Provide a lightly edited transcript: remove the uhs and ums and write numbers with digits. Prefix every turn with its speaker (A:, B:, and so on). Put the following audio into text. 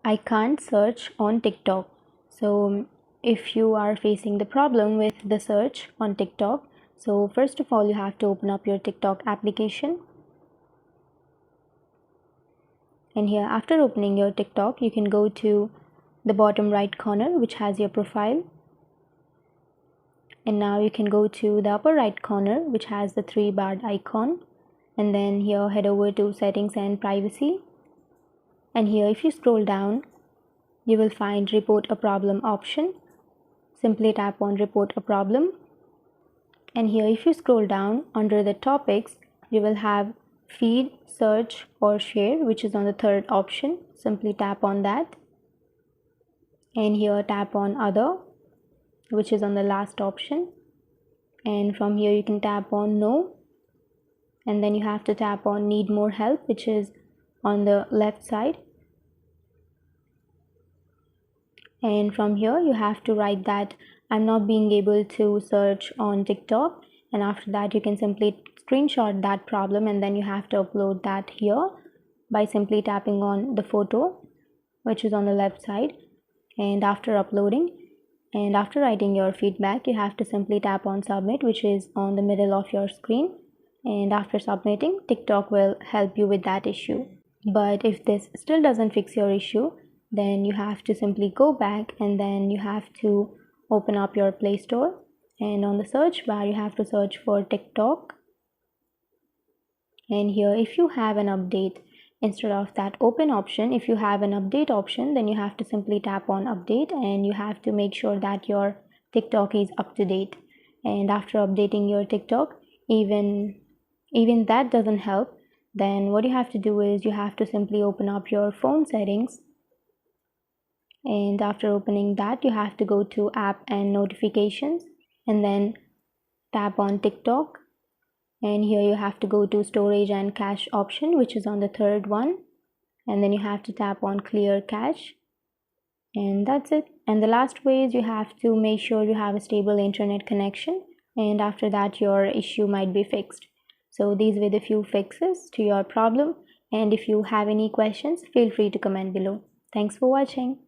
A: I can't search on TikTok. So if you are facing the problem with the search on TikTok, so first of all you have to open up your TikTok application. And here, after opening your TikTok, you can go to the bottom right corner which has your profile. And now you can go to the upper right corner which has the three barred icon, and then here head over to settings and privacy. And here if you scroll down, you will find report a problem option. Simply tap on report a problem. And here if you scroll down under the topics, you will have feed, search or share, which is on the third option. Simply tap on that. And here tap on other, which is on the last option. And from here you can tap on no, and then you have to tap on need more help, which is on the left side. And from here you have to write that I'm not being able to search on TikTok, and after that you can simply screenshot that problem, and then you have to upload that here by simply tapping on the photo which is on the left side. And after uploading and after writing your feedback, you have to simply tap on submit, which is on the middle of your screen. And after submitting, TikTok will help you with that issue. But if this still doesn't fix your issue, then you have to simply go back, and then you have to open up your Play Store, and on the search bar you have to search for TikTok. And here if you have an update, instead of that open option, if you have an update option, then you have to simply tap on update, and you have to make sure that your TikTok is up to date. And after updating your TikTok, even that doesn't help, then what you have to do is you have to simply open up your phone settings. And after opening that, you have to go to app and notifications, and then tap on TikTok. And here you have to go to storage and cache option, which is on the third one, and then you have to tap on clear cache, and that's it. And the last way is you have to make sure you have a stable internet connection, and after that your issue might be fixed. So these were the few fixes to your problem, and if you have any questions, feel free to comment below. Thanks for watching.